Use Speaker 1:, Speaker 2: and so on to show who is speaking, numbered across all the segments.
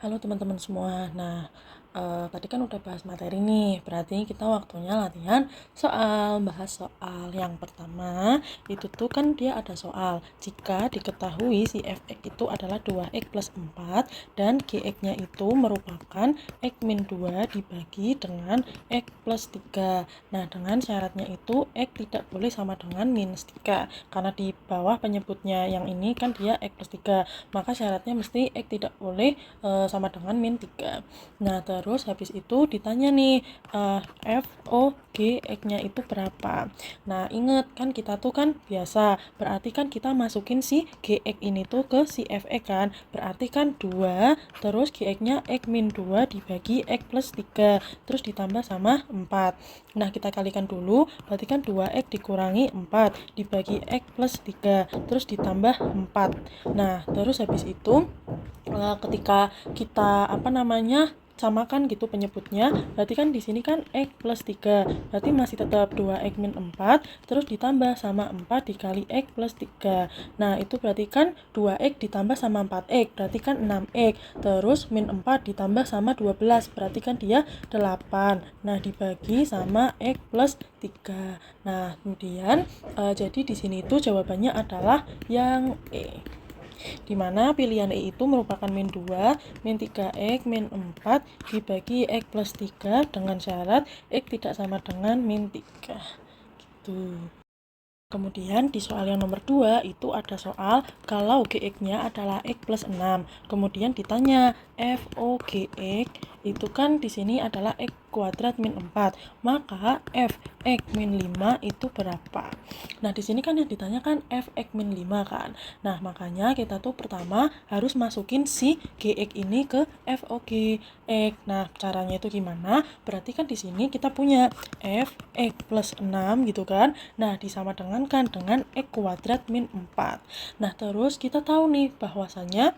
Speaker 1: Halo teman-teman semua. Tadi kan udah bahas materi nih, berarti kita waktunya latihan soal. Bahas soal yang pertama, itu tuh kan dia ada soal. Jika diketahui si fx itu adalah 2x plus 4 dan gx-nya itu merupakan x min 2 dibagi dengan x plus 3. Nah, dengan syaratnya itu x tidak boleh sama dengan minus 3. Karena di bawah penyebutnya yang ini kan dia x plus 3, maka syaratnya mesti x tidak boleh sama dengan min 3. Nah, terus habis itu ditanya nih, f, o, g, x-nya itu berapa. Nah, inget kan kita tuh kan biasa, berarti kan kita masukin si gx ini tuh ke si fx kan, berarti kan 2, terus gx-nya x min 2 dibagi x plus 3, terus ditambah sama 4. Nah, kita kalikan dulu, berarti kan 2x dikurangi 4 dibagi x plus 3, terus ditambah 4. Nah, terus habis itu ketika kita samakan gitu penyebutnya, berarti kan di sini kan x plus 3, berarti masih tetap 2x min 4 terus ditambah sama 4 dikali x plus 3. Nah, itu berarti kan 2x ditambah sama 4x, berarti kan 6x, terus min 4 ditambah sama 12, berarti kan dia 8. Nah, dibagi sama x plus 3. Nah, kemudian jadi di sini itu jawabannya adalah yang E, di mana pilihan E itu merupakan min 2, min 3x, min 4 dibagi x plus 3 dengan syarat x tidak sama dengan min 3. Gitu. Kemudian di soal yang nomor 2 itu ada soal kalau gx-nya adalah x plus 6. Kemudian ditanya f(o)gx itu kan di sini adalah x kuadrat min 4. Maka f x min 5 itu berapa? Nah, di sini kan yang ditanyakan f x min 5 kan. Nah, makanya kita tuh pertama harus masukin si gx ini ke f(o)gx. Nah, caranya itu gimana? Berarti kan di sini kita punya f x plus 6 gitu kan. Nah, disama dengan x kuadrat min 4. Nah, terus kita tahu nih bahwasannya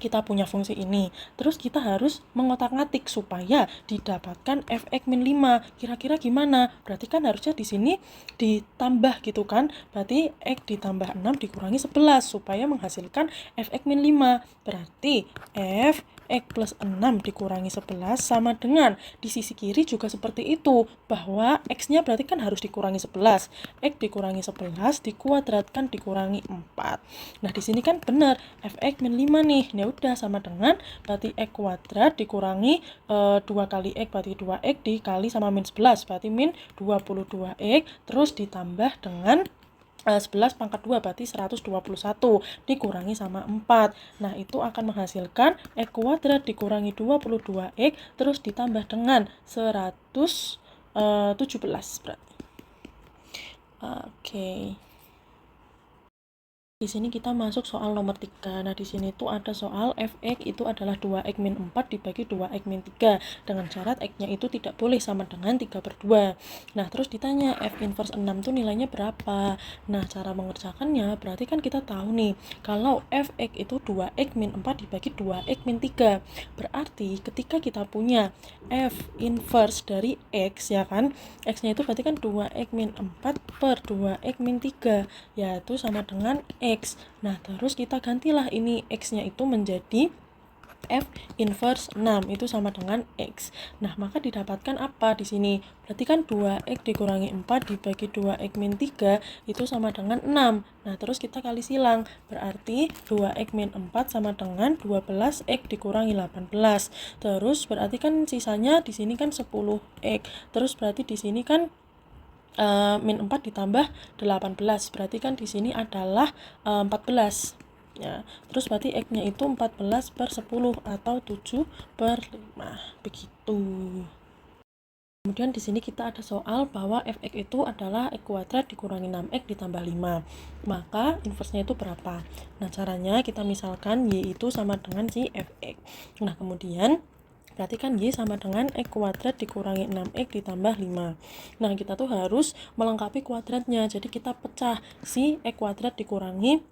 Speaker 1: kita punya fungsi ini. Terus kita harus mengotak-ngatik supaya didapatkan fx min 5. Kira-kira gimana? Berarti kan harusnya di sini ditambah gitu kan. Berarti x ditambah 6 dikurangi 11 supaya menghasilkan fx min 5. Berarti f x plus 6 dikurangi 11 sama dengan di sisi kiri juga seperti itu, bahwa x-nya berarti kan harus dikurangi 11. X dikurangi 11 dikuadratkan dikurangi 4. Nah, di sini kan benar fx min 5 nih. Ya udah sama dengan berarti x kuadrat dikurangi 2 kali x berarti 2x dikali sama min 11 berarti min 22x terus ditambah dengan 11 pangkat 2 berarti 121 dikurangi sama 4. Nah, itu akan menghasilkan x kuadrat dikurangi 22x terus ditambah dengan 117 berarti. Oke. Di sini kita masuk soal nomor 3. Nah, di sini tuh ada soal fx itu adalah 2x min 4 dibagi 2x min 3 dengan syarat x-nya itu tidak boleh sama dengan 3/2. Nah, terus ditanya f inverse 6 tuh nilainya berapa? Nah, cara mengerjakannya berarti kan kita tahu nih, kalau fx itu 2x min 4 dibagi 2x min 3. Berarti ketika kita punya f inverse dari x ya kan, x-nya itu berarti kan 2x min 4 per 2x min 3, yaitu sama dengan x. Nah, terus kita gantilah ini x-nya itu menjadi f inverse 6 itu sama dengan x. Nah, maka didapatkan apa di sini? Berarti kan 2x dikurangi 4 dibagi 2x min 3 itu sama dengan 6. Nah, terus kita kali silang. Berarti 2x min 4 sama dengan 12x dikurangi 18. Terus berarti kan sisanya di sini kan 10x. Terus berarti di sini kan min 4 ditambah 18, berarti kan di sini adalah 14 ya. Terus berarti x-nya itu 14 per 10 atau 7/5 begitu. Kemudian di sini kita ada soal bahwa fx itu adalah x kuadrat dikurangi 6x ditambah 5. Maka inversenya itu berapa? Nah, caranya kita misalkan y itu sama dengan si fx. Nah, kemudian berarti kan Y sama dengan X kuadrat dikurangi 6X ditambah 5. Nah, kita tuh harus melengkapi kuadratnya. Jadi kita pecah si X kuadrat dikurangi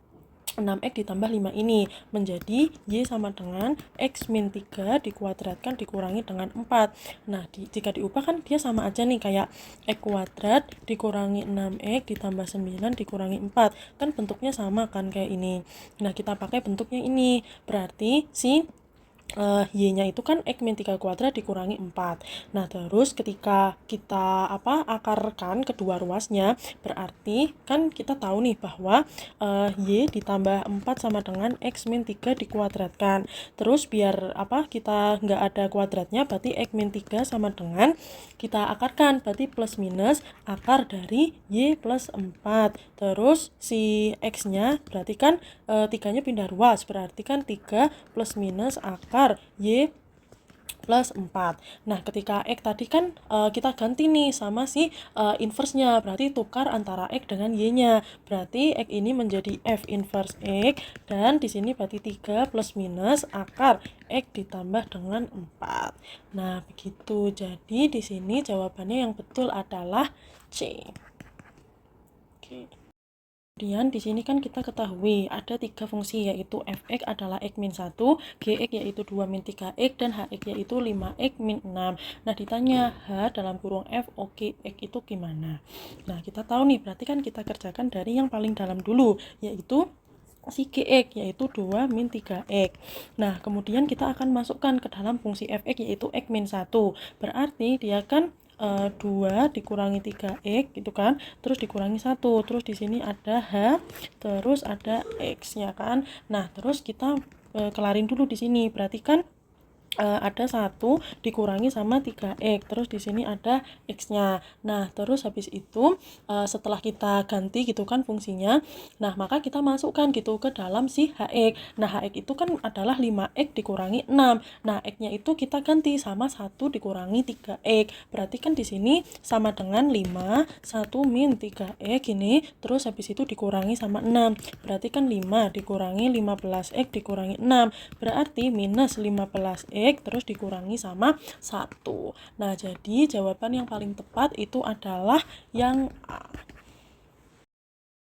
Speaker 1: 6x ditambah 5 ini menjadi Y sama dengan X min 3 dikuadratkan dikurangi dengan 4. Nah, jika diubah kan dia sama aja nih kayak X kuadrat dikurangi 6x ditambah 9 dikurangi 4. Kan bentuknya sama kan kayak ini. Nah, kita pakai bentuknya ini. Berarti si y-nya itu kan X min 3 kuadrat dikurangi 4. Nah, terus ketika kita akarkan kedua ruasnya, berarti kan kita tahu nih bahwa y ditambah 4 sama dengan X min 3 dikuadratkan. Terus biar kita nggak ada kuadratnya, berarti X min 3 sama dengan kita akarkan, berarti plus minus akar dari y plus 4. Terus si X-nya berarti kan 3-nya pindah ruas, berarti kan 3 plus minus akar y plus 4. Nah, ketika X tadi kan kita ganti nih sama si inverse-nya, berarti tukar antara X dengan Y-nya. Berarti X ini menjadi F inverse X, dan di sini berarti 3 plus minus akar X ditambah dengan 4. Nah, begitu. Jadi di sini jawabannya yang betul adalah C. Oke. Kemudian di sini kan kita ketahui ada 3 fungsi, yaitu f(x) adalah x min 1, gx yaitu 2 min 3x, dan hx yaitu 5x min 6. Nah, ditanya h dalam kurung f, oke, x itu gimana? Nah, kita tahu nih, berarti kan kita kerjakan dari yang paling dalam dulu, yaitu si gx yaitu 2 min 3x. Nah, kemudian kita akan masukkan ke dalam fungsi fx yaitu x min 1. Berarti dia kan 2 dikurangi 3x gitu kan, terus dikurangi 1, terus di sini ada h, terus ada x ya kan. Nah, terus kita kelarin dulu di sini, berarti kan ada 1 dikurangi sama 3x, terus di sini ada x-nya. Nah, terus habis itu setelah kita ganti gitu kan fungsinya, nah maka kita masukkan gitu ke dalam si hx. Nah, hx itu kan adalah 5x dikurangi 6. Nah, x-nya itu kita ganti sama 1 dikurangi 3x. Berarti kan di sini sama dengan 5, 1 min 3x ini, terus habis itu dikurangi sama 6. Berarti kan 5 dikurangi 15x dikurangi 6. Berarti minus 15x terus dikurangi sama 1. Nah, jadi jawaban yang paling tepat itu adalah yang A.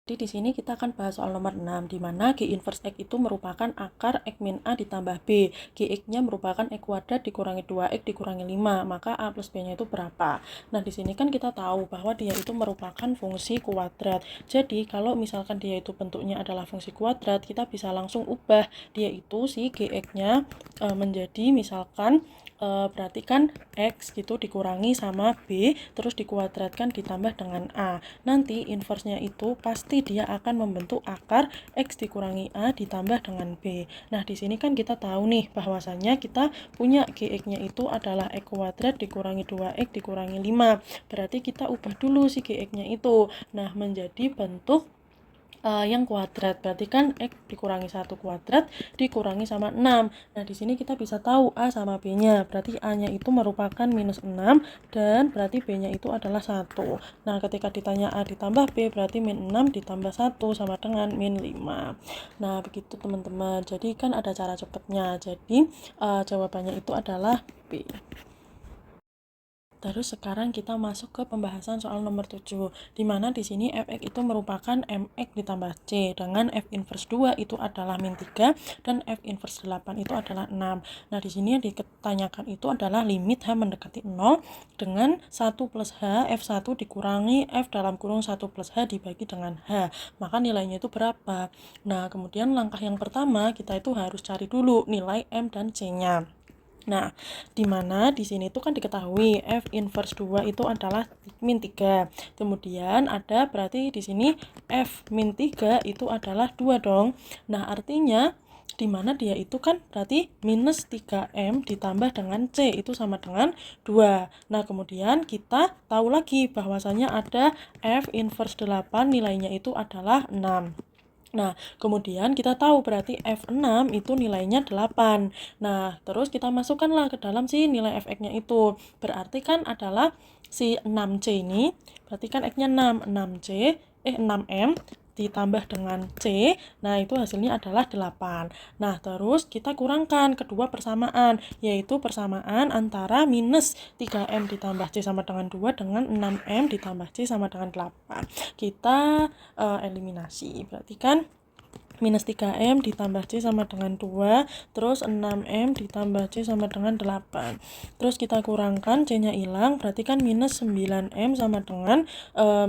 Speaker 1: Jadi di sini kita akan bahas soal nomor 6, di mana G inverse X itu merupakan akar X min A ditambah B. Gx-nya merupakan X kuadrat dikurangi 2X dikurangi 5, maka A plus B-nya itu berapa? Nah, di sini kan kita tahu bahwa dia itu merupakan fungsi kuadrat. Jadi, kalau misalkan dia itu bentuknya adalah fungsi kuadrat, kita bisa langsung ubah dia itu si Gx-nya menjadi misalkan berarti kan X gitu dikurangi sama B, terus dikuadratkan ditambah dengan A. Nanti inverse-nya itu pasti dia akan membentuk akar X dikurangi A ditambah dengan B. Nah, di sini kan kita tahu nih bahwasannya kita punya Gx-nya itu adalah X kuadrat dikurangi 2X dikurangi 5. Berarti kita ubah dulu si Gx-nya itu. Nah, menjadi bentuk yang kuadrat, berarti kan X dikurangi 1 kuadrat dikurangi sama 6. Nah, di sini kita bisa tahu A sama B-nya, berarti A-nya itu merupakan minus 6, dan berarti B-nya itu adalah 1. Nah, ketika ditanya A ditambah B, berarti min 6 ditambah 1 sama dengan min 5. Nah, begitu teman-teman. Jadi kan ada cara cepatnya. Jadi jawabannya itu adalah B. Terus sekarang kita masuk ke pembahasan soal nomor 7, di mana di sini fx itu merupakan mx ditambah c, dengan f inverse 2 itu adalah min 3 dan f inverse 8 itu adalah 6. Nah, di sini yang ditanyakan itu adalah limit h mendekati 0 dengan 1 plus h, f1 dikurangi f dalam kurung 1 plus h dibagi dengan h. Maka nilainya itu berapa? Nah, kemudian langkah yang pertama kita itu harus cari dulu nilai m dan c-nya. Nah, di mana di sini itu kan diketahui f inverse 2 itu adalah min 3. Kemudian ada berarti di sini f min 3 itu adalah 2 dong. Nah, artinya di mana dia itu kan berarti minus 3m ditambah dengan c itu sama dengan 2. Nah, kemudian kita tahu lagi bahwasanya ada f inverse 8 nilainya itu adalah 6. Nah, kemudian kita tahu berarti F6 itu nilainya 8. Nah, terus kita masukkanlah ke dalam si nilai Fx-nya itu. Berarti kan adalah si 6C ini, berarti kan X-nya 6, 6M ditambah dengan C, nah itu hasilnya adalah 8. Nah, terus kita kurangkan kedua persamaan, yaitu persamaan antara minus 3M ditambah C sama dengan 2 dengan 6M ditambah C sama dengan 8. Kita eliminasi, berarti kan minus 3M ditambah C sama dengan 2, terus 6M ditambah C sama dengan 8. Terus kita kurangkan, C-nya hilang, berarti kan minus 9M sama dengan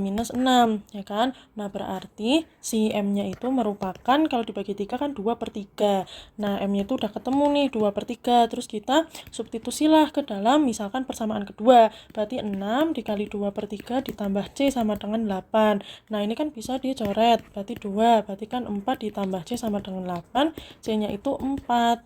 Speaker 1: minus 6, ya kan? Nah, berarti si M-nya itu merupakan, kalau dibagi 3 kan 2/3. Nah, M-nya itu udah ketemu nih, 2/3. Terus kita substitusilah ke dalam misalkan persamaan kedua, berarti 6 dikali 2/3 ditambah C sama dengan 8. Nah, ini kan bisa dicoret, berarti 2, berarti kan 4 ditambah C sama dengan 8, C-nya itu 4.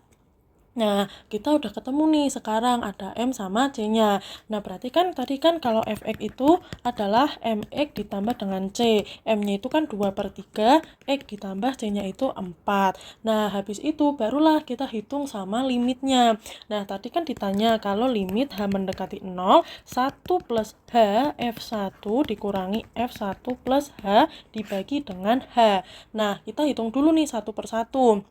Speaker 1: Nah, kita udah ketemu nih, sekarang ada M sama C-nya. Nah, berarti kan tadi kan kalau Fx itu adalah Mx ditambah dengan C. M-nya itu kan 2/3, X ditambah C-nya itu 4. Nah, habis itu barulah kita hitung sama limitnya. Nah, tadi kan ditanya kalau limit H mendekati 0, 1 plus H F1 dikurangi F1 plus H dibagi dengan H. Nah, kita hitung dulu nih satu per satu.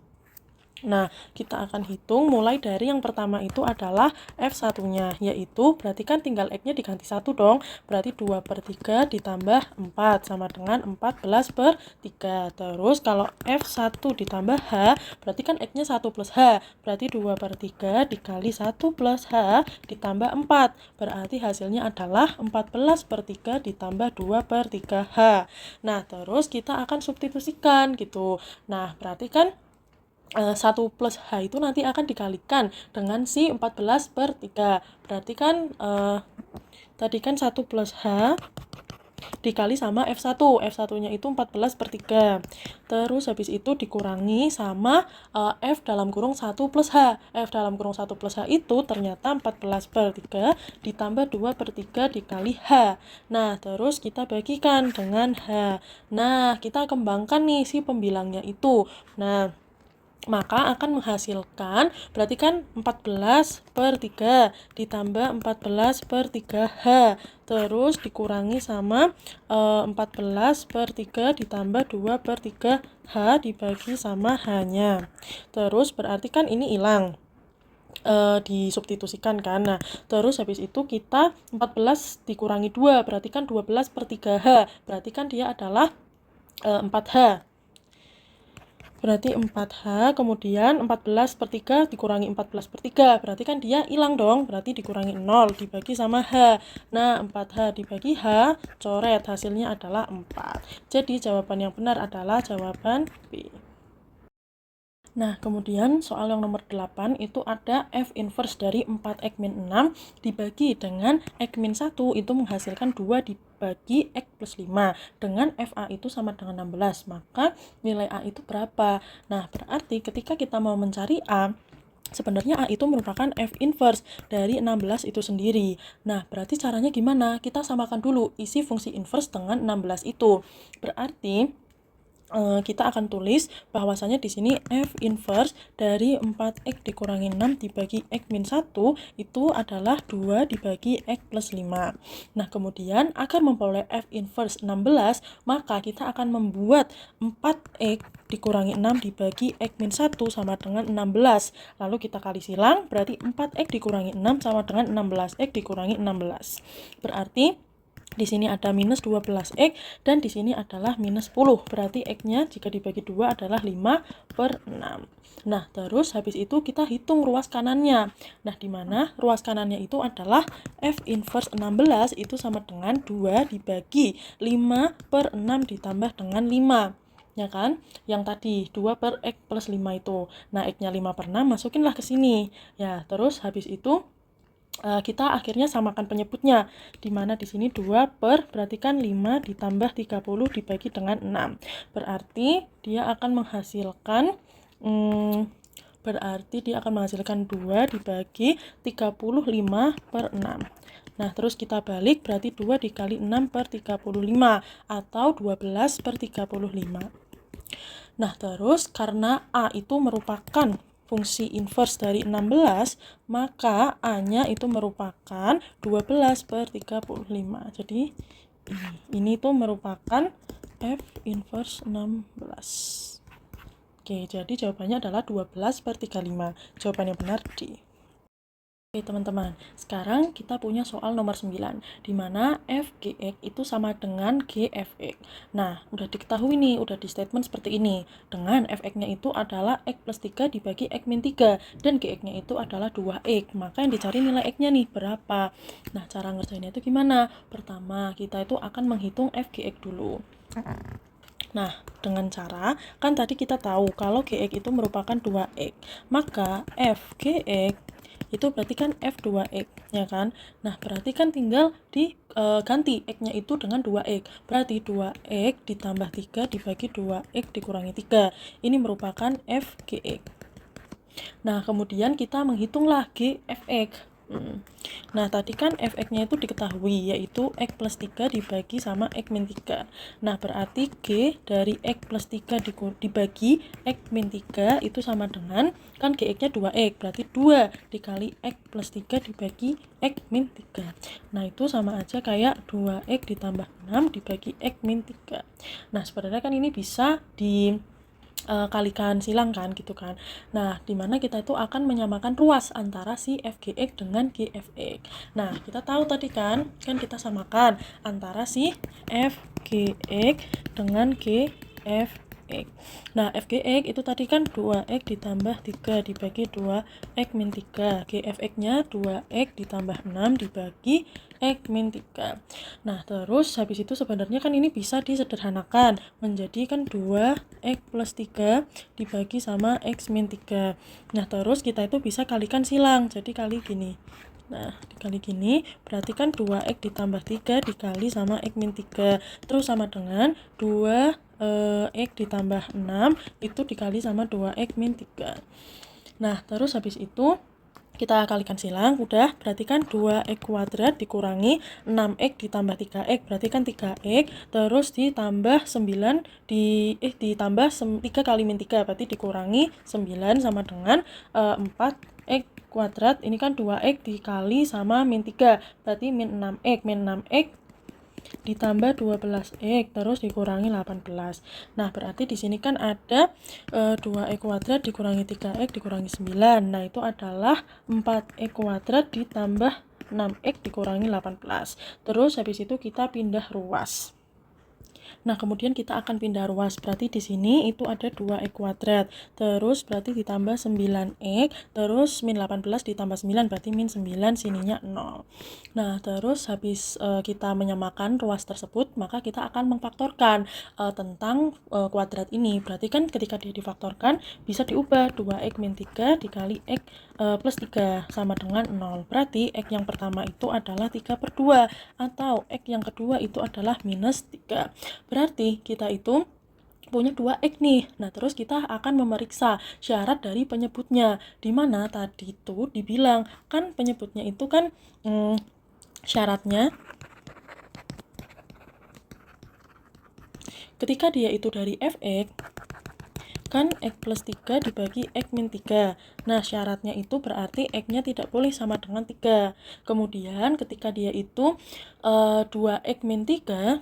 Speaker 1: Nah, kita akan hitung mulai dari yang pertama itu adalah F1-nya, yaitu berarti kan tinggal X-nya diganti 1 dong, berarti 2/3 ditambah 4 sama dengan 14/3. Terus kalau F1 ditambah H, berarti kan X-nya 1 plus H, berarti 2/3 dikali 1 plus H ditambah 4, berarti hasilnya adalah 14/3 ditambah 2/3 H. Nah, terus kita akan substitusikan gitu. Nah, berarti kan 1 plus H itu nanti akan dikalikan dengan si 14/3. Berarti kan tadi kan 1 plus H dikali sama F1. F1-nya itu 14/3. Terus habis itu dikurangi sama F dalam kurung 1 plus H. F dalam kurung 1 plus H itu ternyata 14/3 ditambah 2/3 dikali H. Nah, terus kita bagikan dengan H. Nah, kita kembangkan nih si pembilangnya itu. Nah, maka akan menghasilkan, berarti kan 14/3 ditambah 14/3H, terus dikurangi sama 14/3 ditambah 2/3H dibagi sama H-nya. Terus berarti kan ini hilang, disubstitusikan kan. Nah, terus habis itu kita 14 dikurangi 2, berarti kan 12/3H, berarti kan dia adalah 4H. Berarti 4H, kemudian 14/3 dikurangi 14/3, berarti kan dia hilang dong, berarti dikurangi 0, dibagi sama H. Nah, 4H dibagi H, coret, hasilnya adalah 4. Jadi jawaban yang benar adalah jawaban B. Nah, kemudian soal yang nomor 8 itu ada F inverse dari 4X min 6 dibagi dengan X min 1 itu menghasilkan 2 dibagi X plus 5 dengan FA itu sama dengan 16. Maka nilai A itu berapa? Nah, berarti ketika kita mau mencari A, sebenarnya A itu merupakan F inverse dari 16 itu sendiri. Nah, berarti caranya gimana? Kita samakan dulu isi fungsi inverse dengan 16 itu. Berarti kita akan tulis bahwasanya di sini F inverse dari 4X dikurangi 6 dibagi X min 1 itu adalah 2 dibagi X plus 5. Nah, kemudian agar memperoleh F inverse 16, maka kita akan membuat 4X dikurangi 6 dibagi X min 1 sama dengan 16. Lalu kita kali silang, berarti 4X dikurangi 6 sama dengan 16X dikurangi 16. Berarti di sini ada minus 12X dan di sini adalah minus 10. Berarti X-nya jika dibagi 2 adalah 5/6. Nah, terus habis itu kita hitung ruas kanannya. Nah, di mana ruas kanannya itu adalah F inverse 16 itu sama dengan 2 dibagi 5/6 ditambah dengan 5. Ya kan? Yang tadi 2 per X plus 5 itu. Nah, X-nya 5/6 masukinlah ke sini. Ya, terus habis itu kita akhirnya samakan penyebutnya, di mana di sini 2 per berarti kan 5 ditambah 30 dibagi dengan 6. Berarti dia akan menghasilkan 2 dibagi 35/6. Nah, terus kita balik, berarti 2 dikali 6/35 atau 12/35. Nah, terus karena A itu merupakan fungsi inverse dari 16, maka A-nya itu merupakan 12/35. Jadi ini tuh merupakan F inverse 16. Oke, jadi jawabannya adalah 12/35. Jawaban yang benar D. Oke teman-teman, sekarang kita punya soal nomor 9, di mana f(gx) itu sama dengan g(f)(x). Nah, udah diketahui nih, udah di statement seperti ini. Dengan f(x)-nya itu adalah x plus 3 dibagi x min 3, dan gx-nya itu adalah 2x. Maka yang dicari nilai x-nya nih, berapa? Nah, cara ngerjainnya itu gimana? Pertama, kita itu akan menghitung f(gx) dulu. Nah, dengan cara, kan tadi kita tahu kalau gx itu merupakan 2x. Maka f(gx) itu berarti kan f2x, ya kan? Nah, berarti kan tinggal diganti x-nya itu dengan 2x. Berarti 2x ditambah 3 dibagi 2x dikurangi 3. Ini merupakan f(gx). Nah, kemudian kita menghitunglah g(f)(x). Nah, tadi kan f(x)-nya itu diketahui, yaitu x plus 3 dibagi sama x min 3. Nah, berarti g dari x plus 3 dibagi x min 3 itu sama dengan, kan gx-nya 2x, berarti 2 dikali x plus 3 dibagi x min 3. Nah, itu sama aja kayak 2x ditambah 6 dibagi x min 3. Nah, sebenarnya kan ini bisa kalikan silang kan gitu kan. Nah, dimana kita itu akan menyamakan ruas antara si f(gx) dengan g(f)(x). Nah, kita tahu tadi kan kita samakan antara si f(gx) dengan g(f)(x). Nah, f(gx) itu tadi kan 2x ditambah 3 dibagi 2x min 3. g(f)(x)-nya 2x ditambah 6 dibagi x min 3. Nah, terus habis itu sebenarnya kan ini bisa disederhanakan menjadi kan 2x plus 3 dibagi sama x min 3. Nah, terus kita itu bisa kalikan silang, jadi kali gini. Nah, dikali gini berarti kan 2x ditambah 3 dikali sama x min 3. Terus sama dengan 2x ditambah 6 itu dikali sama 2x min 3. Nah, terus habis itu kita kalikan silang, udah, berarti kan 2x kuadrat dikurangi 6x ditambah 3x, berarti kan 3x, terus ditambah 9, ditambah 3 kali min 3, berarti dikurangi 9 sama dengan 4x kuadrat, ini kan 2x dikali sama min 3, berarti min 6x ditambah 12x terus dikurangi 18. Nah, berarti di sini kan ada 2x kuadrat dikurangi 3x dikurangi 9. Nah, itu adalah 4x kuadrat ditambah 6x dikurangi 18. Terus habis itu kita pindah ruas. Nah, kemudian kita akan pindah ruas. Berarti di sini itu ada 2x kuadrat. Terus berarti ditambah 9x, terus min 18 ditambah 9 berarti min 9, sininya 0. Nah, terus habis kita menyamakan ruas tersebut, maka kita akan memfaktorkan tentang kuadrat ini. Berarti kan ketika dia difaktorkan bisa diubah 2x min 3 dikali x plus 3 sama dengan 0. Berarti x yang pertama itu adalah 3/2 atau x yang kedua itu adalah minus 3. Berarti kita itu punya 2x nih. Nah, terus kita akan memeriksa syarat dari penyebutnya. Dimana tadi itu dibilang kan penyebutnya itu kan syaratnya ketika dia itu dari f(x) kan x plus 3 dibagi x min 3. Nah, syaratnya itu berarti x-nya tidak boleh sama dengan 3. Kemudian ketika dia itu 2x min 3,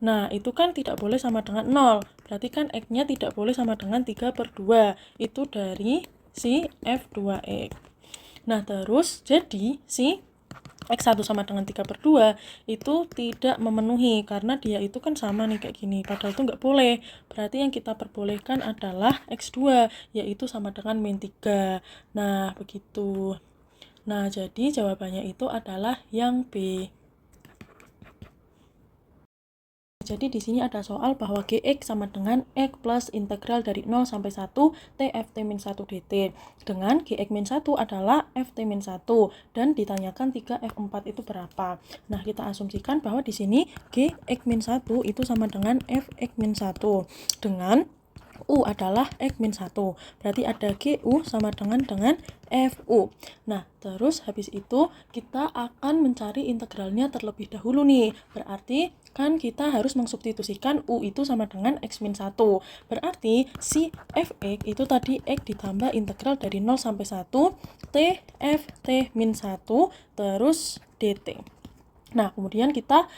Speaker 1: nah, itu kan tidak boleh sama dengan 0. Berarti kan x-nya tidak boleh sama dengan 3/2. Itu dari si f2x. Nah, terus jadi si x1 sama dengan 3/2 itu tidak memenuhi karena dia itu kan sama nih kayak gini, padahal itu nggak boleh. Berarti yang kita perbolehkan adalah x2, yaitu sama dengan min 3. Nah, begitu. Nah, jadi jawabannya itu adalah yang B. Jadi di sini ada soal bahwa gx sama dengan x plus integral dari 0 sampai 1 tft-1 dt. Dengan gx min 1 adalah ft-1 dan ditanyakan 3f4 itu berapa. Nah, kita asumsikan bahwa di sini gx min 1 itu sama dengan fx min 1 dengan U adalah x min 1. Berarti ada GU sama dengan FU. Nah, terus habis itu kita akan mencari integralnya terlebih dahulu nih. Berarti kan kita harus mengsubstitusikan U itu sama dengan x min 1. Berarti si fx itu tadi x ditambah integral dari 0 sampai 1 tft min 1 terus dt. Nah, kemudian kita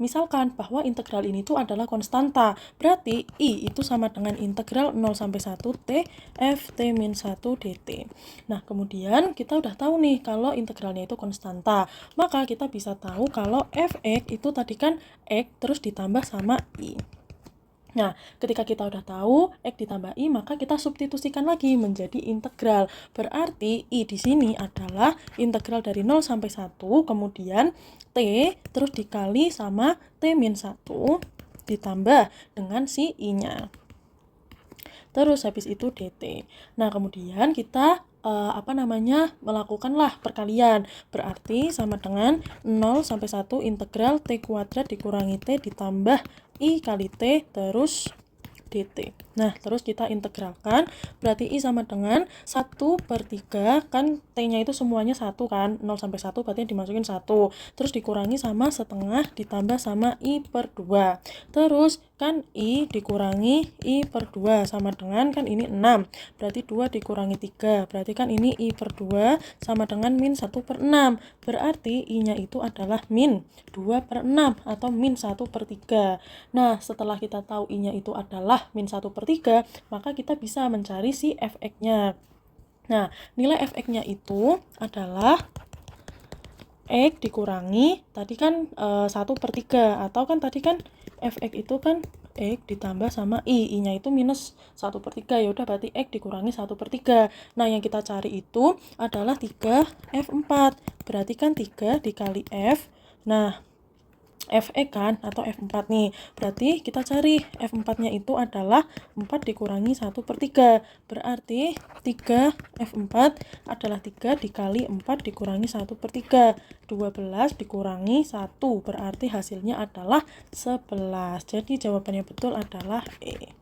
Speaker 1: misalkan bahwa integral ini tuh adalah konstanta. Berarti I itu sama dengan integral 0 sampai 1 T F T min 1 dt. Nah, kemudian kita udah tahu nih kalau integralnya itu konstanta. Maka kita bisa tahu kalau Fx itu tadi kan X terus ditambah sama I. Nah, ketika kita udah tahu X ditambah I, maka kita substitusikan lagi menjadi integral. Berarti I di sini adalah integral dari 0 sampai 1, kemudian T terus dikali sama T min 1 ditambah dengan si I-nya. Terus habis itu dt. Nah, kemudian kita melakukanlah perkalian. Berarti sama dengan 0 sampai 1 integral T kuadrat dikurangi T ditambah I kali T terus dt. Nah, terus kita integralkan, berarti I sama dengan 1/3, kan T-nya itu semuanya 1 kan, 0 sampai 1 berarti dimasukin 1, terus dikurangi sama setengah ditambah sama I/2. Terus kan I dikurangi I/2 sama dengan, kan ini 6, berarti 2 dikurangi 3, berarti kan ini I/2 sama dengan min 1/6, berarti I-nya itu adalah min 2/6 atau min 1/3. Nah, setelah kita tahu I-nya itu adalah min 1/3, maka kita bisa mencari si Fx-nya. Nah, nilai Fx-nya itu adalah X dikurangi, tadi kan 1/3, atau kan tadi kan Fx itu kan X ditambah sama I-nya itu minus 1/3, ya udah berarti X dikurangi 1/3. Nah, yang kita cari itu adalah 3F4, berarti kan 3 dikali F, nah Fe kan atau F4 nih, berarti kita cari F4-nya itu adalah 4 dikurangi 1/3, berarti 3 F4 adalah 3 dikali 4 dikurangi 1/3, 12 dikurangi 1, berarti hasilnya adalah 11. Jadi jawabannya betul adalah E.